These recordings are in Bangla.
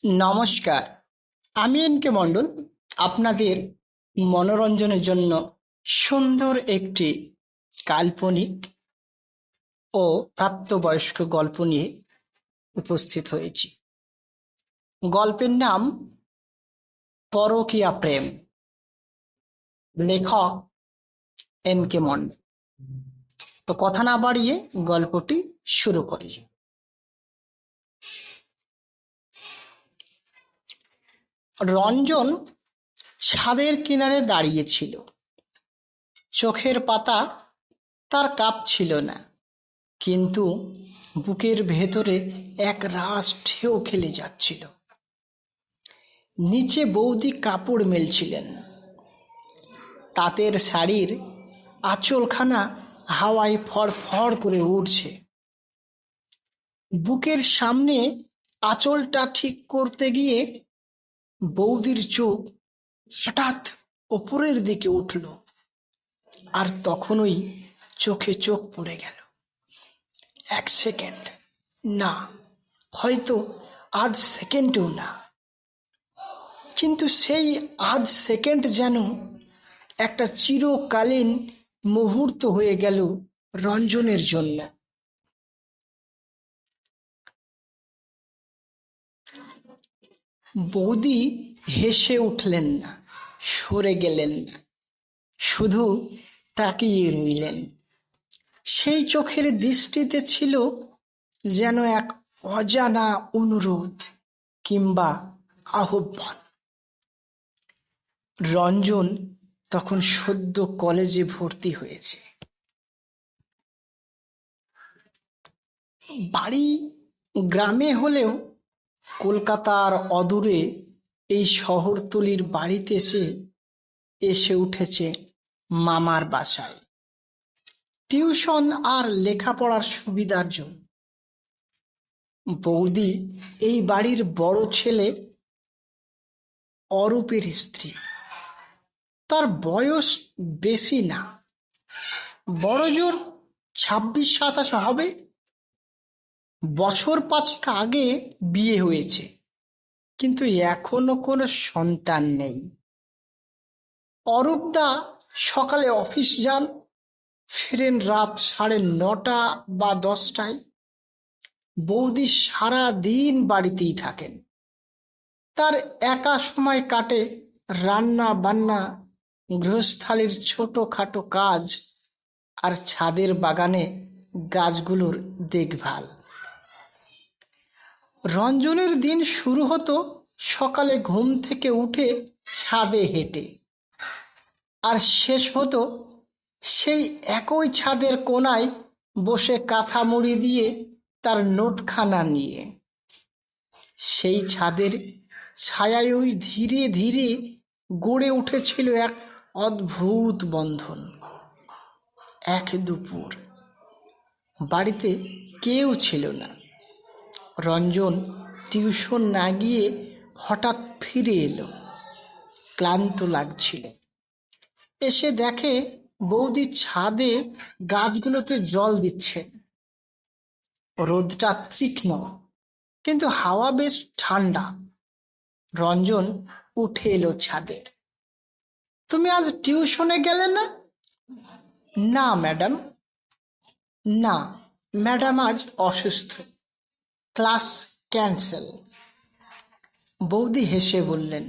নমস্কার, আমি এন.কে মণ্ডল। আপনাদের মনোরঞ্জনের জন্য সুন্দর একটি কাল্পনিক ও প্রাপ্তবয়স্ক গল্প নিয়ে উপস্থিত হয়েছি। গল্পের নাম পরকীয়া প্রেম, লেখক এন.কে মণ্ডল। তো কথা না বাড়িয়ে গল্পটি শুরু করি। রঞ্জন ছাদের কিনারে দাঁড়িয়েছিল। চোখের পাতা তার কাঁপছিল না, কিন্তু বুকের ভেতরে এক রাশ ঢেউ খেলে যাচ্ছিল। নিচে বৌদি কাপড় মেলছিলেন। তাঁতের শাড়ির আঁচলখানা হাওয়ায় ফড়ফড় করে উঠছে। বুকের সামনে আঁচলটা ঠিক করতে গিয়ে বৌদির চোখ হঠাৎ ওপরের দিকে উঠল, আর তখনই চোখে চোখ পড়ে গেল। 1 সেকেন্ড না, হয়তো আধ সেকেন্ডও না, কিন্তু সেই আধ সেকেন্ড যেন একটা চিরকালীন মুহূর্ত হয়ে গেল রঞ্জনের জন্য। বৌদি হেসে উঠলেন না, সরে গেলেন না, শুধু তাকিয়ে রইলেন। সেই চোখের দৃষ্টিতে ছিল যেন এক অজানা অনুরোধ কিংবা আহ্বান। রঞ্জন তখন সদ্য কলেজে ভর্তি হয়েছে। বাড়ি গ্রামে হলেও কলকাতার অদূরে এই শহরতলির বাড়িতে এসে উঠেছে মামার বাসায়, টিউশন আর লেখাপড়ার সুবিধার জন্য। বৌদি এই বাড়ির বড় ছেলে অরূপের স্ত্রী। তার বয়স বেশি না, বড় জোর 26-27 হবে। বছর 5 আগে বিয়ে হয়েছে, কিন্তু এখনো কোনো সন্তান নেই। অরূপদা সকালে অফিস যান, ফেরেন রাত 9:30 বা 10টায়। বৌদি সারা দিন বাড়িতেই থাকেন। তার একা সময় কাটে রান্না বান্না, গৃহস্থালির ছোটখাটো কাজ আর ছাদের বাগানে গাছগুলোর দেখভাল। রঞ্জনের দিন শুরু হতো সকালে ঘুম থেকে উঠে ছাদে হেঁটে, আর শেষ হতো সেই একই ছাদের কোণায় বসে কাঁথা মুড়ি দিয়ে তার নোটখানা নিয়ে। সেই ছাদের ছায়ায় ধীরে ধীরে গড়ে উঠেছিল এক অদ্ভুত বন্ধন। এক দুপুর বাড়িতে কেউ ছিল না। রঞ্জন টিউশন না গিয়ে হঠাৎ ফিরে এলো। ক্লান্ত লাগছিল। এসে দেখে বৌদি ছাদে গাছগুলোতে জল দিচ্ছেন। রোদটা তীক্ষ্ণ, কিন্তু হাওয়া বেশ ঠান্ডা। রঞ্জন উঠে এলো ছাদে। তুমি আজ টিউশনে গেলে না? না ম্যাডাম। না, ম্যাডাম আজ অসুস্থ, ক্লাস ক্যান্সেল। বৌদি হেসে বললেন,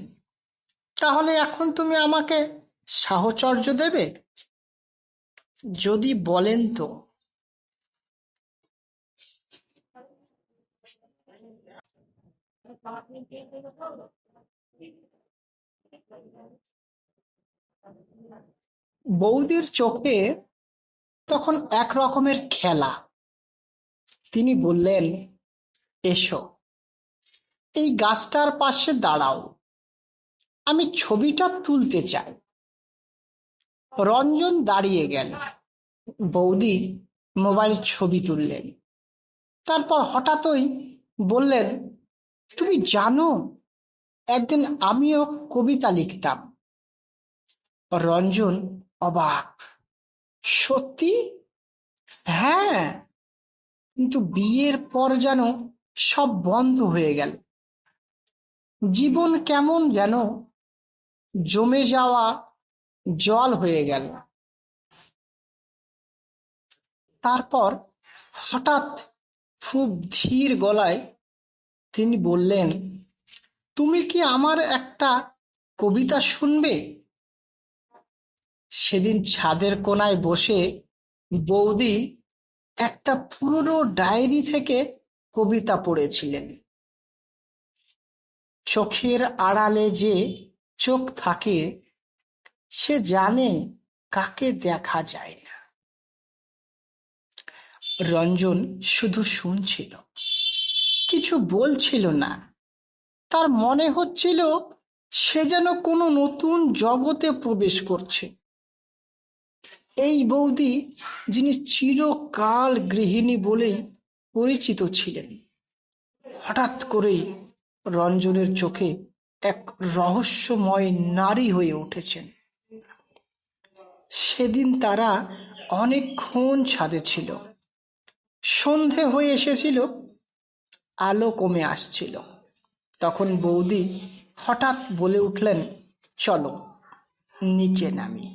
তাহলে এখন তুমি আমাকে সাহচর্য দেবে? যদি বলেন তো। বৌদির চোখে তখন এক রকমের খেলা। তিনি বললেন, এসো, এই গাছটার পাশে দাঁড়াও, আমি ছবিটা তুলতে চাই। রঞ্জন দাঁড়িয়ে গেল। বৌদি মোবাইল ছবি তুললেন। তারপর হঠাৎই বললেন, তুমি জানো, একদিন আমিও কবিতা লিখতাম। রঞ্জন অবাক, সত্যি? হ্যাঁ, কিন্তু বিয়ের পর যেন সব বন্ধ হয়ে গেল। জীবন কেমন যেন জমে যাওয়া জল হয়ে গেল। তারপর হঠাৎ খুব ধীর গলায় তিনি বললেন, তুমি কি আমার একটা কবিতা শুনবে? সেদিন ছাদের কোণায় বসে বৌদি একটা পুরনো ডায়েরি থেকে কবিতা পড়েছিলেন। চোখের আড়ালে যে চোখ থাকে সে জানে কাকে দেখা যায় না। রঞ্জন শুধু শুনছিল, কিছু বলছিল না। তার মনে হচ্ছিল সে যেন কোনো নতুন জগতে প্রবেশ করছে। এই বৌদি, যিনি চিরকাল গৃহিণী বলেই পরিচিত ছিলেন, হঠাৎ করেই রঞ্জনের চোখে এক রহস্যময় নারী হয়ে উঠেছেন। সেদিন তারা অনেকক্ষণ ছাদে ছিল। সন্ধে হয়ে এসেছিল, আলো কমে আসছিল। তখন বৌদি হঠাৎ বলে উঠলেন, চলো নিচে নামি,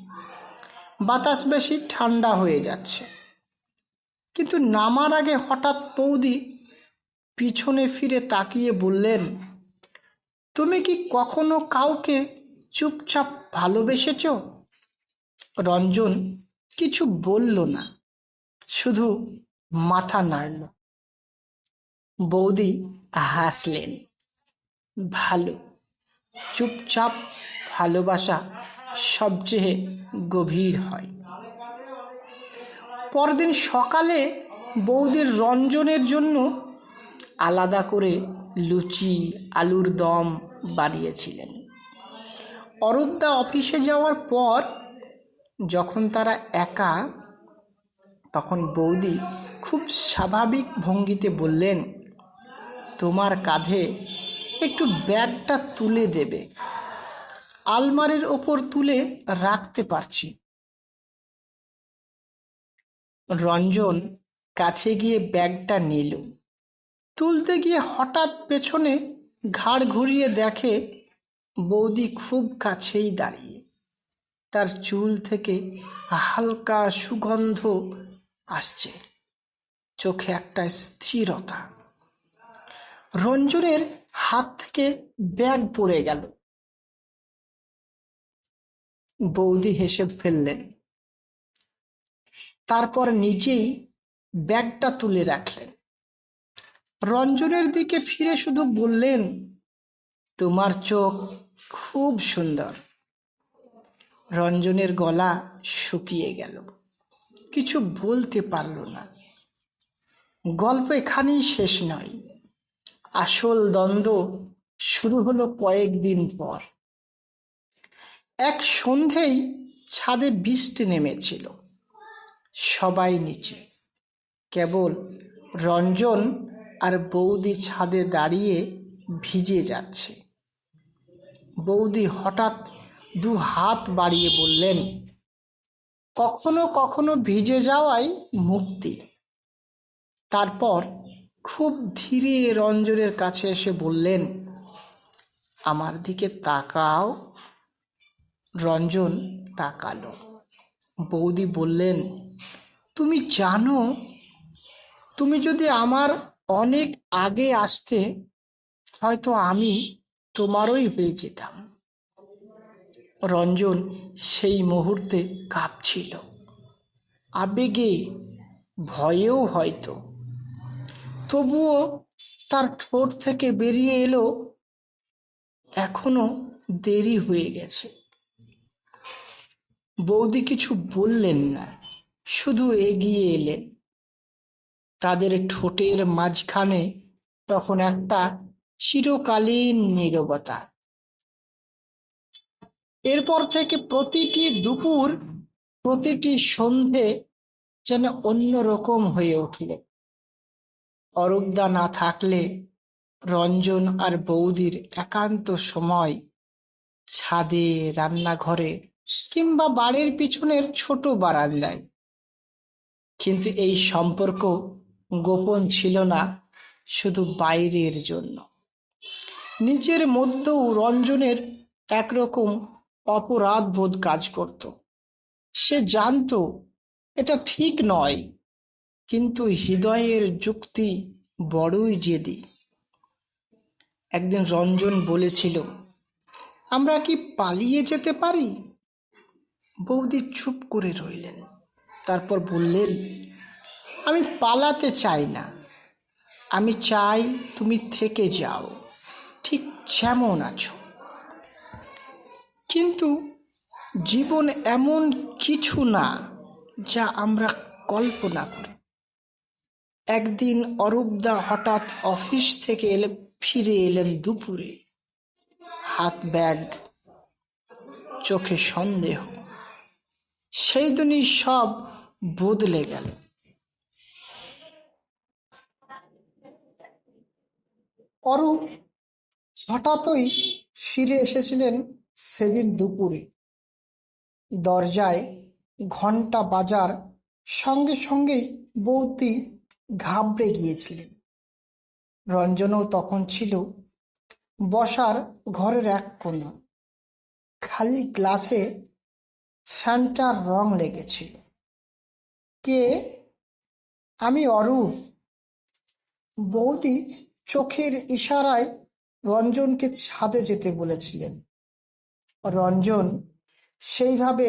বাতাস বেশি ঠান্ডা হয়ে যাচ্ছে। কিন্তু নামার আগে হঠাৎ বৌদি পিছনে ফিরে তাকিয়ে বললেন, তুমি কি কখনো কাউকে চুপচাপ ভালোবেসেছ? রঞ্জন কিছু বলল না, শুধু মাথা নাড়ল। বৌদি হাসলেন, ভালো, চুপচাপ ভালোবাসা সবচেয়ে গভীর হয়। পরদিন সকালে বৌদির রঞ্জনের জন্য আলাদা করে লুচি আলুর দম বানিয়েছিলেন। অরূপদা অফিসে যাওয়ার পর যখন তারা একা, তখন বৌদি খুব স্বাভাবিক ভঙ্গিতে বললেন, তোমার কাঁধে একটু ব্যাগটা তুলে দেবে, আলমারির ওপর তুলে রাখতে পারছি। রঞ্জন কাছে গিয়ে ব্যাগটা নিল। তুলতে গিয়ে হঠাৎ পেছনে ঘাড় ঘুরিয়ে দেখে বৌদি খুব কাছেই দাঁড়িয়ে। তার চুল থেকে হালকা সুগন্ধ আসছে, চোখে একটা স্থিরতা। রঞ্জনের হাত থেকে ব্যাগ পড়ে গেল। বৌদি হেসে ফেললেন, তারপর নিজেই ব্যাগটা তুলে রাখলেন। রঞ্জনের দিকে ফিরে শুধু বললেন, তোমার চোখ খুব সুন্দর। রঞ্জনের গলা শুকিয়ে গেল, কিছু বলতে পারল না। গল্প এখানেই শেষ নয়, আসল দ্বন্দ্ব শুরু হলো কয়েকদিন পর। এক সন্ধেই ছাদে বৃষ্টি নেমেছিল। সবাই নিচে, কেবল রঞ্জন আর বৌদি ছাদে দাঁড়িয়ে ভিজে যাচ্ছে। বৌদি হঠাৎ দু হাত বাড়িয়ে বললেন, কখনো কখনো ভিজে যাওয়াই মুক্তি। তারপর খুব ধীরে রঞ্জনের কাছে এসে বললেন, আমার দিকে তাকাও। রঞ্জন তাকালো। বৌদি বললেন, তুমি জানো, তুমি যদি আমার অনেক আগে আসতে, হয়তো আমি তোমারই হয়ে যেতাম। রঞ্জন সেই মুহূর্তে কাঁপছিল, আবেগে, ভয়েও হয়তো। তবুও তার ঠোঁট থেকে বেরিয়ে এলো, এখনো দেরি হয়ে গেছে। বৌদি কিছু বললেন না, শুধু এগিয়ে এলেন। তাদের ঠোঁটের মাঝখানে তখন একটা চিরকালীন নীরবতা। এরপর থেকে প্রতিটি দুপুর, প্রতিটি সন্ধে যেন অন্যরকম হয়ে উঠল। অরূপদা না থাকলে রঞ্জন আর বৌদির একান্ত সময় ছাদে, রান্নাঘরে কিংবা বাড়ির পিছনের ছোট বারান্দায়। কিন্তু এই সম্পর্ক গোপন ছিল না শুধু বাইরের জন্য, নিজের মধ্যেও রঞ্জনের একরকম অপরাধ বোধ কাজ করত। সে জানতো এটা ঠিক নয়, কিন্তু হৃদয়ের যুক্তি বড়ই জেদি। একদিন রঞ্জন বলেছিল, আমরা কি পালিয়ে যেতে পারি? বৌদি চুপ করে রইলেন, তারপর বললেন, আমি পালাতে চাই না, আমি চাই তুমি থেকে যাও ঠিক যেমন আছো। কিন্তু জীবন এমন কিছু না যা আমরা কল্পনা করি। একদিন অরূপদা হঠাৎ অফিস থেকে ফিরে এলেন দুপুরে, হাত ব্যাগ, চোখে সন্দেহ। সেই দিনই সব বদলে গেল। অরূপ হঠাৎই ফিরে এসেছিলেন সেদিন দুপুরে। দরজায় ঘন্টা বাজার সঙ্গে সঙ্গেই বৌদি ঘাবড়ে গিয়েছিলেন। রঞ্জনও তখন ছিল বসার ঘরের এক কোণা, খালি গ্লাসে ফ্যানটার রং লেগেছিল। কে? আমি অরূপ। বৌদি চোখের ইশারায় রঞ্জনকে ছাদে যেতে বলেছিলেন। রঞ্জন সেইভাবে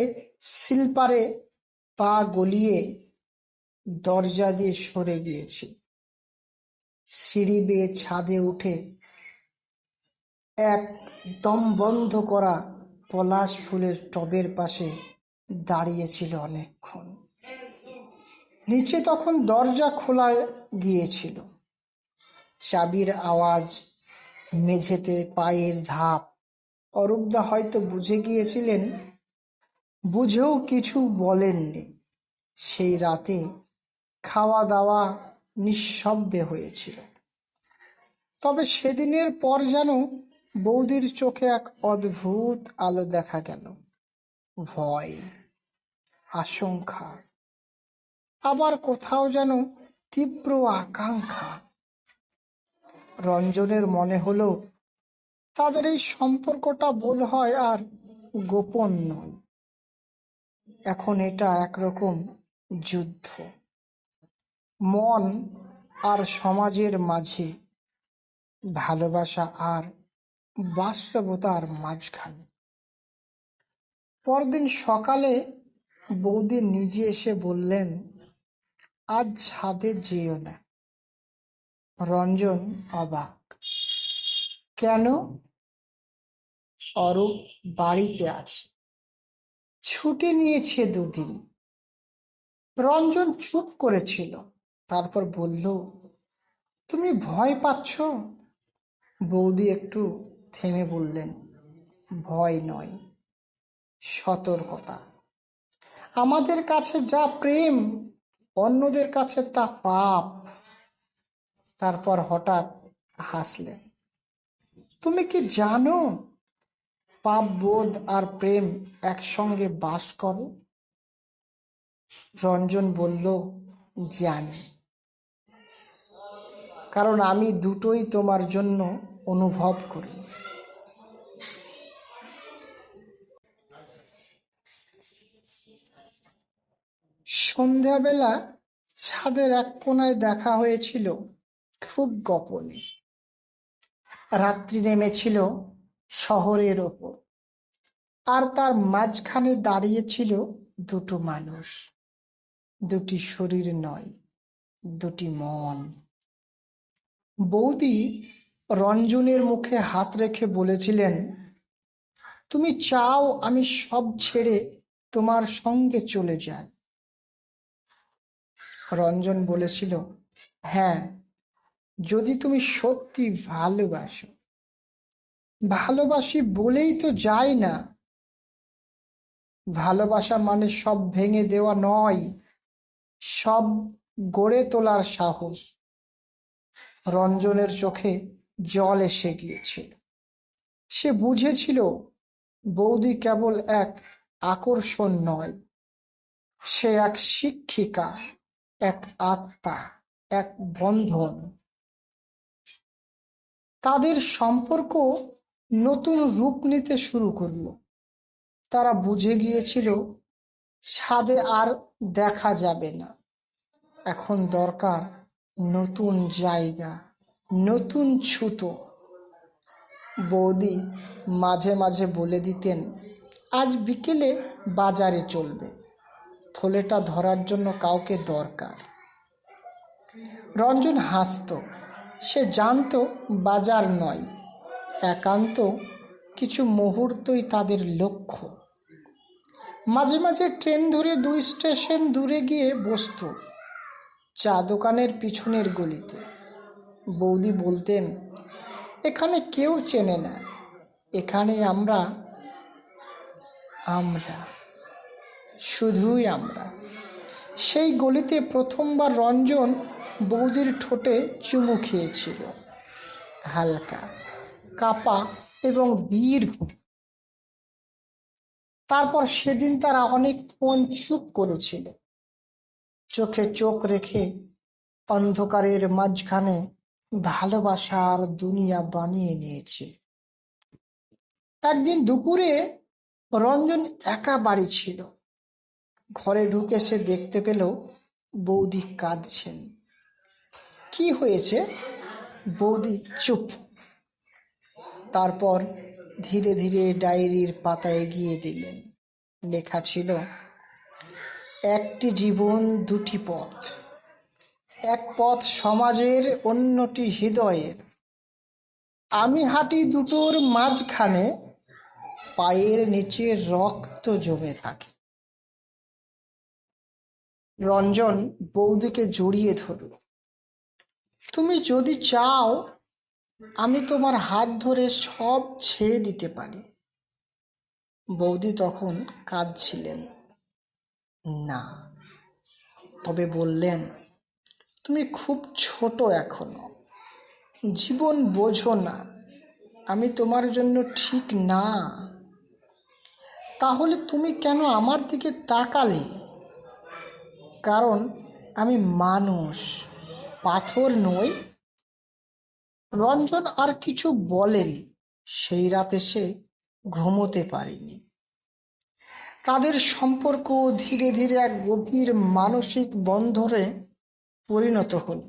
সিলপারে পা গলিয়ে দরজা দিয়ে সরে গিয়েছে। সিঁড়ি বেয়ে ছাদে উঠে এক দম বন্ধ করা পলাশ ফুলের টবের পাশে দাঁড়িয়েছিল অনেকক্ষণ। নিচে তখন দরজা খোলা গিয়েছিল, চাবির আওয়াজ, মেঝেতে পায়ের ধাপ। অরূপদা হয়তো বুঝে গিয়েছিলেন, বুঝেও কিছু বলেননি। সেই রাতে খাওয়া দাওয়া নিঃশব্দে হয়েছিল। তবে সেদিনের পর যেন বৌদির চোখে এক অদ্ভুত আলো দেখা গেল, ভয়, আশঙ্কা, আবার কোথাও যেন তীব্র আকাঙ্ক্ষা। রঞ্জনের মনে হলো তাদের এই সম্পর্কটা বোধ হয় আর গোপন নয়, এখন এটা একরকম যুদ্ধ, মন আর সমাজের মাঝে, ভালোবাসা আর বাস্তবতার মাঝখানে। পরদিন সকালে বৌদি নিজে এসে বললেন, আজ ছাদে যেও না। রঞ্জন অবাক। কেন? অরূপ বাড়িতে আছে, ছুটি নিয়েছে দুদিন। রঞ্জন চুপ করেছিল, তারপর বলল, তুমি ভয় পাচ্ছ? বৌদি একটু থেমে বললেন, ভয় নয়, সতর্কতা। আমাদের কাছে যা প্রেম, অন্যদের কাছে তা পাপ। তারপর হঠাৎ হাসলেন। তুমি কি জানো পাপ বোধ আর প্রেম একসঙ্গে বাস করে? রঞ্জন বলল, জানি, কারণ আমি দুটোই তোমার জন্য অনুভব করি। সন্ধ্যাবেলা ছাদের এক কোণায় দেখা হয়েছিল, খুব গোপনে। রাত্রি নেমেছিল শহরের ওপর, আর তার মাঝখানে দাঁড়িয়েছিল দুটো মানুষ, দুটি শরীর নয়, দুটি মন। বৌদি রঞ্জনের মুখে হাত রেখে বলেছিলেন, তুমি চাও আমি সব ছেড়ে তোমার সঙ্গে চলে যাই? রঞ্জন বলেছিল, হ্যাঁ, যদি তুমি সত্যি ভালোবাসো। ভালোবাসি বলেই তো যাই না। ভালোবাসা মানে সব ভেঙে দেওয়া নয়, সব গড়ে তোলার সাহস। রঞ্জনের চোখে জল এসে গিয়েছিল। সে বুঝেছিল বৌদি কেবল এক আকর্ষণ নয়, সে এক শিক্ষিকা, এক আত্মা, এক বন্ধন। তাদের সম্পর্ক নতুন রূপ নিতে শুরু করলো। তারা বুঝে গিয়েছিল ছাদে আর দেখা যাবে না, এখন দরকার নতুন জায়গা, নতুন ছুতো। বৌদি মাঝে মাঝে বলে দিতেন, আজ বিকেলে বাজারে চলবে, থলেটা ধরার জন্য কাউকে দরকার। রঞ্জন হাসত, সে জানতো বাজার নয়, একান্ত কিছু মুহূর্তই তাদের লক্ষ্য। মাঝে মাঝে ট্রেন ধরে 2 স্টেশন দূরে গিয়ে বসত, চা দোকানের পিছনের গলিতে। বৌদি বলতেন, এখানে কেউ চেনে না, এখানে আমরা আমরা শুধুই আমরা। সেই গলিতে প্রথমবার রঞ্জন বৌদির ঠোঁটে চুমু খেয়েছিল, হালকা, কাপা এবং দীর্ঘ। তারপর সেদিন তারা অনেকক্ষণ চুপ করেছিল, চোখে চোখ রেখে অন্ধকারের মাঝখানে ভালোবাসার দুনিয়া বানিয়ে নিয়েছে। একদিন দুপুরে রঞ্জন একা বাড়ি ছিল। ঘরে ঢুকে সে দেখতে পেল বৌদি কাঁদছেন। কি হয়েছে? বৌদি চুপ। তারপর ধীরে ধীরে ডায়েরির পাতায় এগিয়ে দিলেন। লেখা ছিল, একটি জীবন দুটি পথ, এক পথ সমাজের, অন্যটি হৃদয়ের। আমি হাঁটি দুটোর মাঝখানে, পায়ের নিচে রক্ত জমে থাকে। রঞ্জন বৌদিকে জড়িয়ে ধরল। তুমি যদি চাও আমি তোমার হাত ধরে সব ছেড়ে দিতে পারি। বৌদি তখন কাঁদছিলেন। না, তবে বললেন, তুমি খুব ছোট এখনো, জীবন বোঝো না, আমি তোমার জন্য ঠিক না। তাহলে তুমি কেন আমার দিকে তাকালে? কারণ আমি মানুষ, পাথর নই। রঞ্জন আর কিছু বলেনি। সেই রাতে সে ঘুমোতে পারেনি। তাদের সম্পর্ক ধীরে ধীরে এক গভীর মানসিক বন্ধনে পরিণত হল।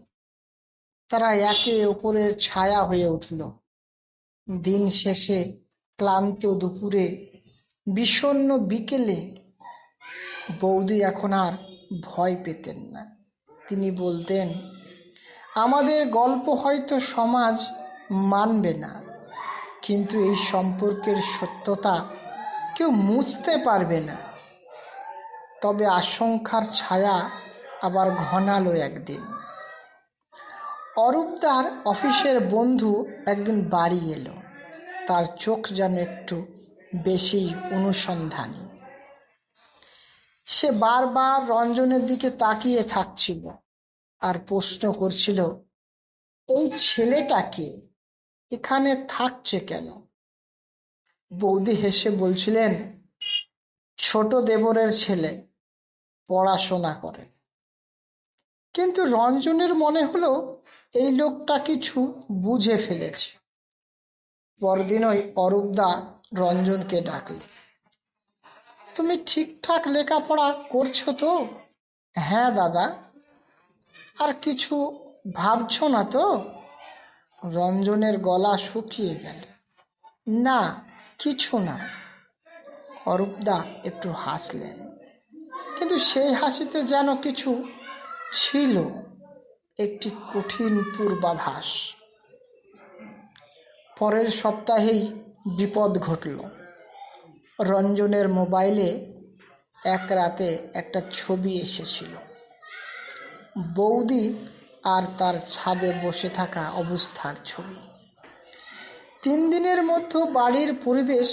তারা একে অপরের ছায়া হয়ে উঠল। দিন শেষে, ক্লান্ত দুপুরে, বিষণ্ণ বিকেলে বৌদি এখন আর ভয় পেতেন না। তিনি বলতেন, আমাদের গল্প হয়তো সমাজ মানবে না, কিন্তু এই সম্পর্কের সত্যতা কেউ মুছতে পারবে না। তবে আশঙ্কার ছায়া আবার ঘনালো একদিন। অরূপদার অফিসের বন্ধু একদিন বাড়ি এলো। তার চোখ যেন একটু বেশি অনুসন্ধানী। সে বারবার রঞ্জনের দিকে তাকিয়ে থাকছিল আর প্রশ্ন করছিল, এই ছেলেটাকে এখানে থাকছে কেন? বৌদি হেসে বলছিলেন, ছোট দেবরের ছেলে, পড়াশোনা করে। কিন্তু রঞ্জনের মনে হলো এই লোকটা কিছু বুঝে ফেলেছে। পরদিনই অরূপদা রঞ্জনকে ডাকলে। তুমি ঠিকঠাক লেখাপড়া করছো তো? হ্যাঁ দাদা। আর কিছু ভাবছো না তো? রঞ্জনের গলা শুকিয়ে গেল। না, কিছু না। অরূপদা একটু হাসলেন, কিন্তু সেই হাসিতে যেন কিছু ছিল, একটি কঠিন পূর্বাভাস। পরের সপ্তাহেই বিপদ ঘটল। রঞ্জনের মোবাইলে এক রাতে একটা ছবি এসেছিল, বৌদি আর তার ছাদে বসে থাকা অবস্থার ছবি। 3 দিনের মধ্যে বাড়ির পরিবেশ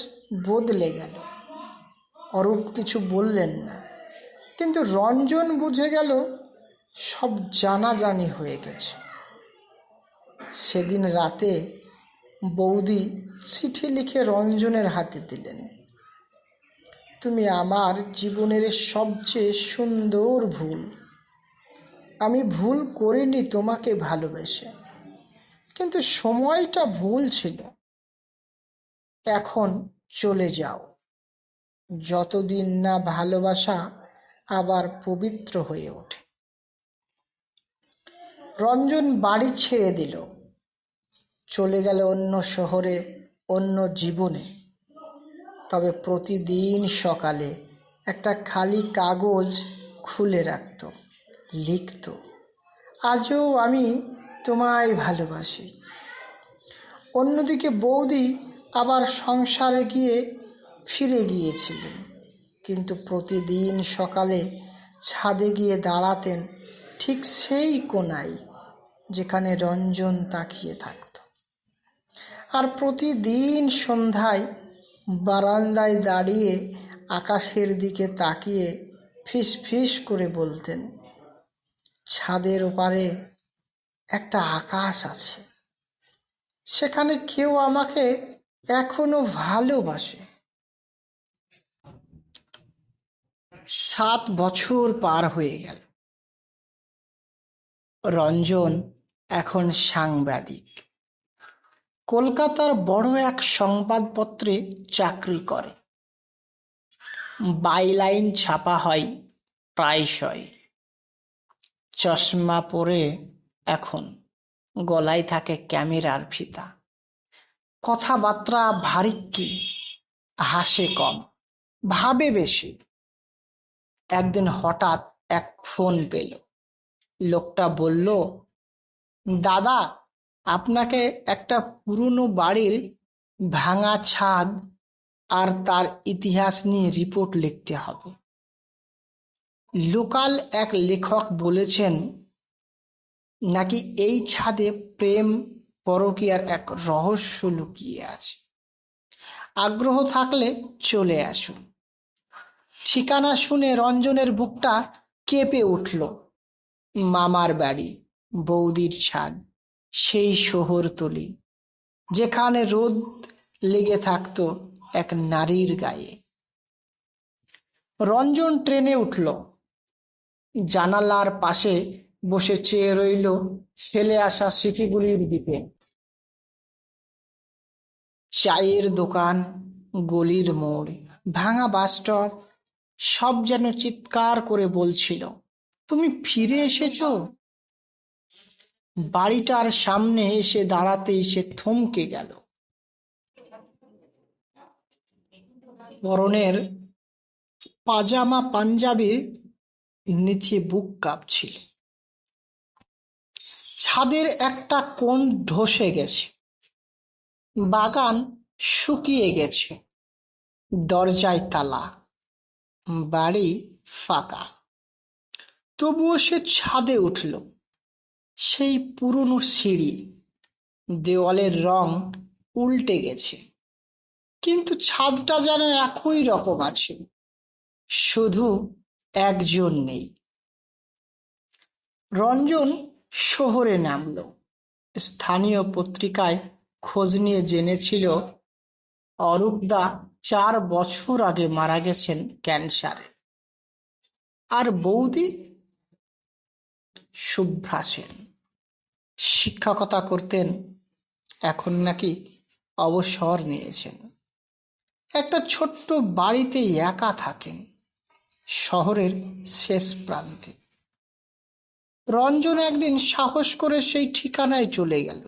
বদলে গেল। অরূপ কিছু বললেন না, কিন্তু রঞ্জন বুঝে গেল সব জানাজানি হয়ে গেছে। সেদিন রাতে বৌদি চিঠি লিখে রঞ্জনের হাতে দিলেন। তুমি আমার জীবনের সবচেয়ে সুন্দর ভুল। আমি ভুল করিনি তোমাকে ভালোবেসে, কিন্তু সময়টা ভুল ছিল। এখন চলে যাও, যতদিন না ভালোবাসা আবার পবিত্র হয়ে ওঠে। রঞ্জন বাড়ি ছেড়ে দিল, চলে গেল অন্য শহরে, অন্য জীবনে। তবে প্রতিদিন সকালে একটা খালি কাগজ খুলে রাখত, লিখত, আজও আমি তোমায় ভালোবাসি। অন্যদিকে বৌদি আবার সংসারে ফিরে গিয়েছিলেন, কিন্তু প্রতিদিন সকালে ছাদে গিয়ে দাঁড়াতেন ঠিক সেই কোণায় যেখানে রঞ্জন তাকিয়ে থাকত। আর প্রতিদিন সন্ধ্যায় বারান্দায় দাঁড়িয়ে আকাশের দিকে তাকিয়ে ফিস ফিস করে বলতেন, ছাদের ওপারে একটা আকাশ আছে, সেখানে কেউ আমাকে এখনো ভালোবাসে। 7 বছর পার হয়ে গেল। রঞ্জন এখন সাংবাদিক, কলকাতার বড় এক সংবাদপত্রে চাকরি করে। বাইলাইন ছাপা হয় প্রায়শই। চশমা পরে এখন, গলায় থাকে ক্যামেরার ফিতা। কথাবার্তা ভারিক্কি, হাসে কম, ভাবে বেশি। একদিন হঠাৎ এক ফোন পেল। লোকটা বলল, দাদা, আপনাকে একটা পুরনো বাড়ির ভাঙা ছাদ আর তার ইতিহাস নিয়ে রিপোর্ট লিখতে হবে। লোকাল এক লেখক বলেছেন নাকি এই ছাদে প্রেম পরকীয়ার এক রহস্য লুকিয়ে আছে। আগ্রহ থাকলে চলে আসুন। ঠিকানা শুনে রঞ্জনের বুকটা কেঁপে উঠল। মামার বাড়ি, বৌদির ছাদ, সেই শহরতলি যেখানে রোদ লেগে থাকতো এক নারীর গায়ে। রঞ্জন ট্রেনে উঠল, জানালার পাশে বসে চেয়ে রইল ফেলে আসা স্মৃতিগুলির দিকে। চায়ের দোকান, গলির মোড়, ভাঙা বাসস্টপ, সব যেন চিৎকার করে বলছিল, তুমি ফিরে এসেছো। বাড়িটার সামনে এসে দাঁড়াতেই সে থমকে গেল। পরনের পাজামা পাঞ্জাবির নিচে বুক কাঁপছিল। ছাদের একটা কোণ ধসে গেছে, বাগান শুকিয়ে গেছে, দরজায় তালা, বাড়ি ফাঁকা। তবুও সে ছাদে উঠল। সেই পুরনো সিঁড়ি, দেওয়ালের রং উল্টে গেছে, কিন্তু ছাদটা যেন একই রকম আছে, শুধু একজন নেই। রঞ্জন শহরে নামল। স্থানীয় পত্রিকায় খোঁজ নিয়ে জেনেছিল অরূপদা 4 বছর আগে মারা গেছেন ক্যান্সারে। আর বৌদি শুভ্রা সেন শিক্ষকতা করতেন, এখন নাকি অবসর নিয়েছেন। একটা ছোট্ট বাড়িতে একা থাকেন, শহরের শেষ প্রান্তে। রঞ্জন একদিন সাহস করে সেই ঠিকানায় চলে গেল।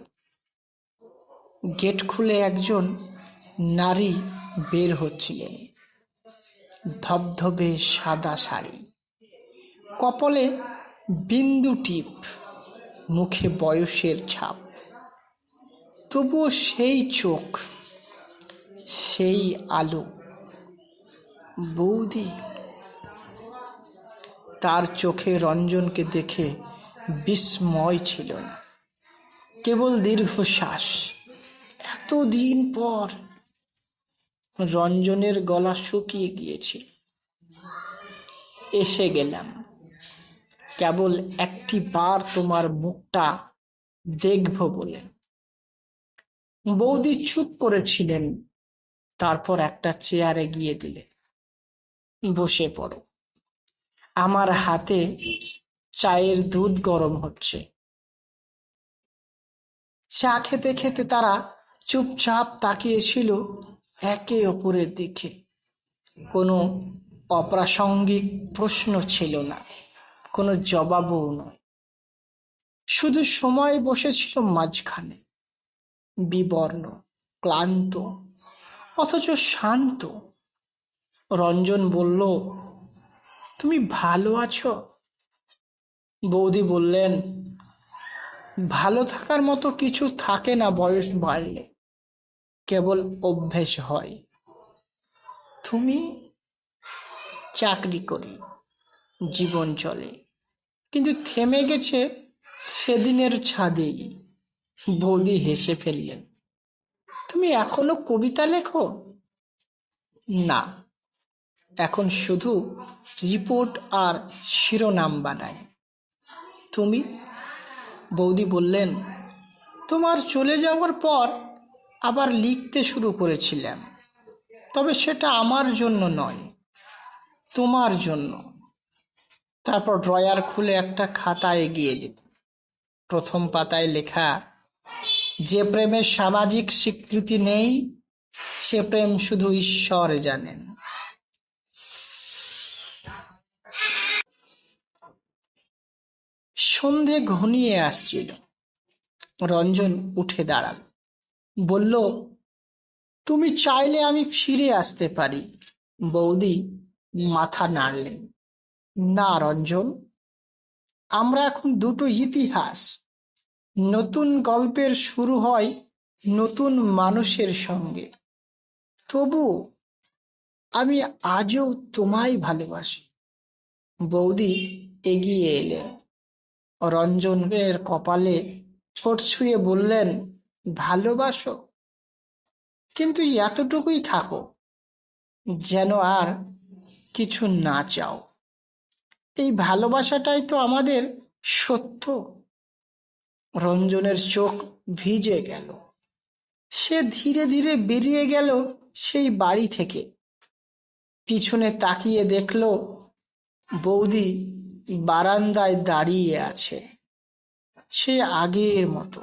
গেট খুলে একজন নারী বের হচ্ছিলেন, ধবধবে সাদা শাড়ি, কপালে বিন্দু টিপ, মুখে বয়সের ছাপ। তবুও সেই চোখ, সেই আলো। বৌদি। তার চোখে রঞ্জনকে দেখে বিস্ময় ছিল না, কেবল দীর্ঘশ্বাস। এতদিন পর। রঞ্জনের গলা শুকিয়ে গিয়েছিল। এসে গেলাম, কেবল একটি বার তোমার মুখটা দেখব বলে। বৌদি চুপ করেছিলেন, তারপর একটা চেয়ারে গিয়ে দিলে, বসে পড়ো। আমার হাতে চায়ের দুধ গরম হচ্ছে। চা খেতে খেতে তারা চুপচাপ তাকিয়েছিল একে অপরের দিকে। কোনো অপ্রাসঙ্গিক প্রশ্ন ছিল না, কোনো জবাবও নয়। শুধু সময় বসেছিল মাঝখানে, বিবর্ণ, ক্লান্ত, অথচ শান্ত। রঞ্জন বলল, তুমি ভালো আছো? বৌদি বললেন, ভালো থাকার মতো কিছু থাকে না বয়স বাড়লে, কেবল অভ্যেস হয়। তুমি? চাকরি করি, জীবন চলে, কিন্তু থেমে গেছে সেদিনের ছাদেই। বৌদি হেসে ফেললেন, তুমি এখনো কবিতা লেখো? না, এখন শুধু রিপোর্ট আর শিরোনাম বানাই। তুমি? বৌদি বললেন, তোমার চলে যাওয়ার পর আবার লিখতে শুরু করেছিলাম, তবে সেটা আমার জন্য নয়, তোমার জন্য। তারপর ড্রয়ার খুলে একটা খাতা এগিয়ে দিল। প্রথম পাতায় লেখা, যে প্রেমের সামাজিক স্বীকৃতি নেই, সে প্রেম শুধু ঈশ্বর জানেন। সন্ধে ঘনিয়ে আসছিল। রঞ্জন উঠে দাঁড়াল, বলল, তুমি চাইলে আমি ফিরে আসতে পারি। বৌদি মাথা নাড়লেন, না রঞ্জন, আমরা এখন দুটো ইতিহাস। নতুন গল্পের শুরু হয় নতুন মানুষের সঙ্গে। তবু আমি আজও তোমায় ভালোবাসি। বৌদি এগিয়ে এলেন, রঞ্জনের কপালে ঠোঁট ছুঁয়ে বললেন, ভালোবাসো, কিন্তু এতটুকুই থাকো, যেন আর কিছু না চাও। এই ভালোবাসাটাই তো আমাদের সত্য। রঞ্জনের চোখ ভিজে গেল। সে ধীরে ধীরে বেরিয়ে গেল সেই বাড়ি থেকে। পিছনে তাকিয়ে দেখল বৌদি বারান্দায় দাঁড়িয়ে আছে, সে আগের মতো,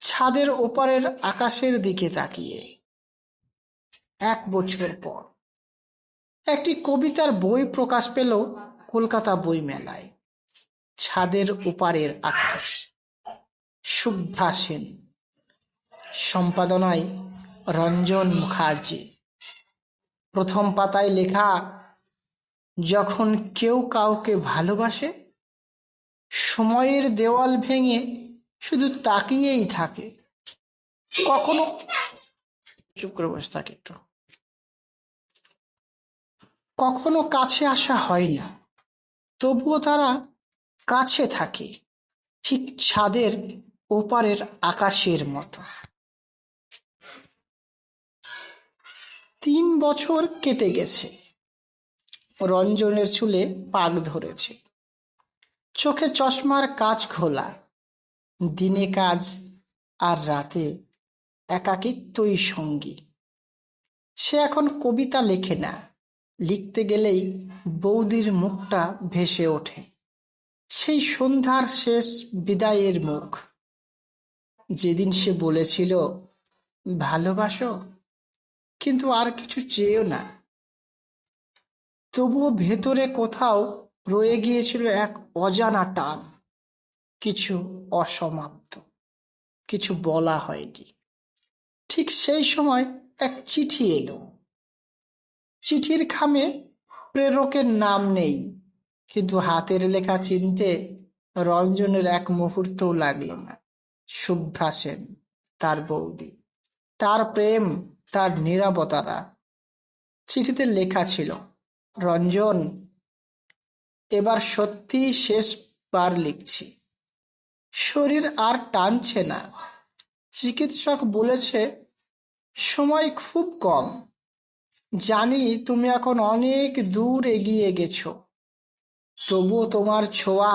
ছাদের ওপারের আকাশের দিকে তাকিয়ে। 1 বছর পর একটি কবিতার বই প্রকাশ পেল কলকাতা বইমেলায়। ছাদের ওপারের আকাশ, শুভ্রা সেন, সম্পাদনায় রঞ্জন মুখার্জি। প্রথম পাতায় লেখা, যখন কেউ কাউকে ভালোবাসে, সময়ের দেওয়াল ভেঙে শুধু তাকিয়েই থাকে। কখনো চুপ করে বসে থাকে একটু। কখনো কাছে আসা হয় না, তবুও তারা কাছে থাকে, ঠিক ছাদের ওপারের আকাশের মতো। 3 বছর কেটে গেছে। রঞ্জনের চুলে পাক ধরেছে, চোখে চশমার কাঁচ খোলা। দিনে কাজ আর রাতে একাকিত্বই সঙ্গী। সে এখন কবিতা লেখে না, লিখতে গেলেই বৌদির মুখটা ভেসে ওঠে, সেই সন্ধ্যার শেষ বিদায়ের মুখ, যেদিন সে বলেছিল, ভালোবাসো, কিন্তু আর কিছু চেয়েও না। তবুও ভেতরে কোথাও রয়ে গিয়েছিল এক অজানা টান, কিছু অসমাপ্ত, কিছু বলা হয়নি। ঠিক সেই সময় এক চিঠি এলো। চিঠির খামে প্রেরকের নাম নেই, কিন্তু হাতের লেখা চিনতে রঞ্জনের এক মুহূর্তও লাগলো না। শুভ্রা সেন, তার বৌদি, তার প্রেম, তার নীরবতারা। চিঠিতে লেখা ছিল, রঞ্জন, এবার সত্যি শেষবার লিখছি। শরীর আর টানছে না। চিকিৎসক বলেছে সময় খুব কম। জানি তুমি এখন অনেক দূর এগিয়ে গেছো, তবুও তোমার ছোঁয়া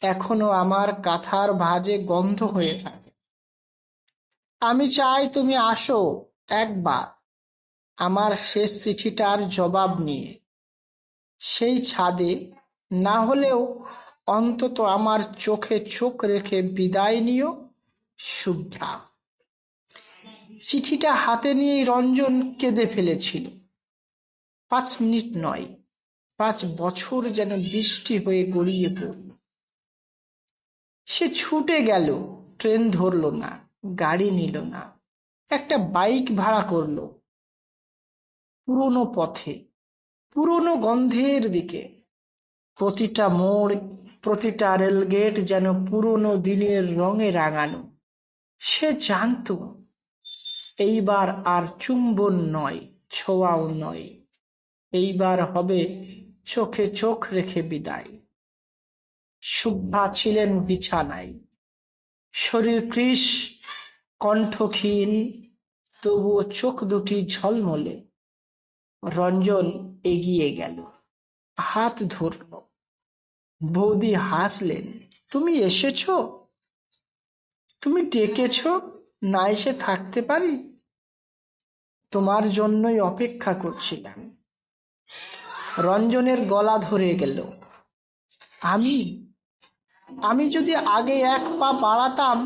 এখনো আমার কাঁথার ভাঁজে গন্ধ হয়ে থাকে। আমি চাই তুমি আসো একবার, আমার শেষ চিঠিটার জবাব নিয়ে। সেই ছাদে না হলেও অন্তত আমার চোখে চোখ রেখে বিদায় নিও। শুভ্রা। চিঠিটা হাতে নিয়েই রঞ্জন কেঁদে ফেলেছিল। 5 মিনিট নয়, 5 বছর যেন বৃষ্টি হয়ে গড়িয়ে পড়ল। সে ছুটে গেল, ট্রেন ধরল না, গাড়ি নিল না, একটা বাইক ভাড়া করলো পুরনো পথে, পুরনো গন্ধের দিকে। প্রতিটা মোড়, প্রতিটা রেলগেট যেন পুরনো দিনের রঙে রাঙানো। সে জানত এইবার আর চুম্বন নয়, ছোঁয়াও নয়, এইবার হবে চোখে চোখ রেখে বিদায়। শুভ্রা ছিলেন বিছানায়, শরীর কৃশ, কণ্ঠক্ষীণ, তবুও চোখ দুটি ঝলমলে। রঞ্জন এগিয়ে গেল, হাত ধরল। বৌদি হাসলেন। তুমি এসেছ? তুমি ডেকেছ? না এসে থাকতে পারি? তোমার জন্যই অপেক্ষা করছিলাম। রঞ্জনের গলা ধরে গেল। আমি আমি যদি আগে 1 পা বাড়াতাম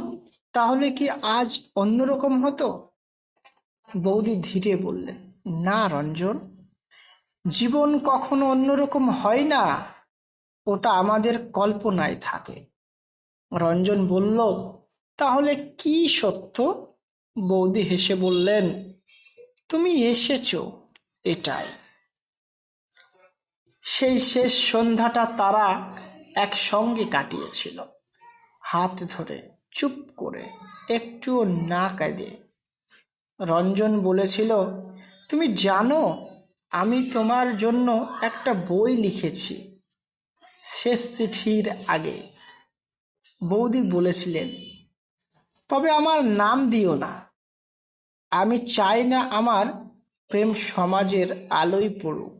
তাহলে কি আজ অন্যরকম হতো? বৌদি ধীরে বললেন, না রঞ্জন, জীবন কখনো অন্যরকম হয় না, ওটা আমাদের কল্পনায় থাকে। রঞ্জন বলল, তাহলে কি সত্য? বৌদি হেসে বললেন, তুমি এসেছো, এটাই। সেই শেষ সন্ধ্যাটা তারা একসঙ্গে কাটিয়েছিল, হাত ধরে, চুপ করে, একটুও না কেঁদে। রঞ্জন বলেছিল, তুমি জানো আমি তোমার জন্য একটা বই লিখেছি শেষ চিঠির আগে। বৌদি বলেছিলেন, তবে আমার নাম দিও না। আমি চাই না আমার প্রেম সমাজের আলোয় পড়ুক।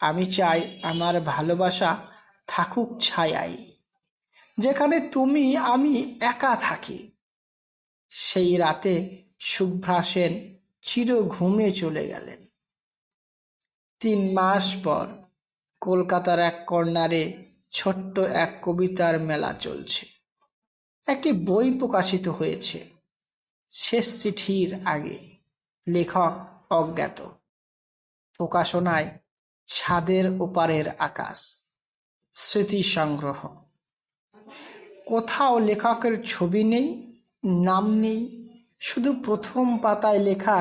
আমি চাই আমার ভালোবাসা থাকুক ছায়ায়, যেখানে তুমি আমি একা থাকি। সেই রাতে শুভ্রা সেন চির ঘুমে চলে গেলেন। 3 মাস পর কলকাতার এক কর্নারে ছোট্ট এক কবিতার মেলা চলছে। একটি বই প্রকাশিত হয়েছে, শেষ চিঠির আগে, লেখক অজ্ঞাত। প্রকাশনায় ছাদের ওপারের আকাশ, স্মৃতি সংগ্রহ। কোথাও লেখকের ছবি নেই, নাম নেই, শুধু প্রথম পাতায় লেখা,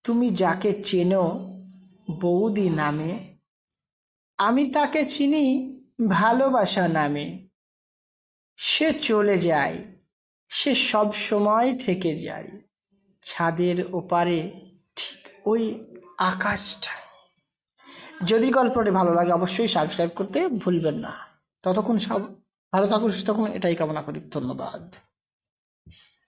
তুমি যাকে চেনো বৌদি নামে, আমি তাকে চিনি ভালোবাসা নামে। সে চলে যায়, সে সব সময় থেকে যায় ছাদের ওপারে, ঠিক ওই আকাশটা। যদি গল্পটি ভালো লাগে অবশ্যই সাবস্ক্রাইব করতে ভুলবেন না। ততক্ষণ সব ভালো থাকুন, সুস্থ থাকুন, এটাই কামনা করি। ধন্যবাদ।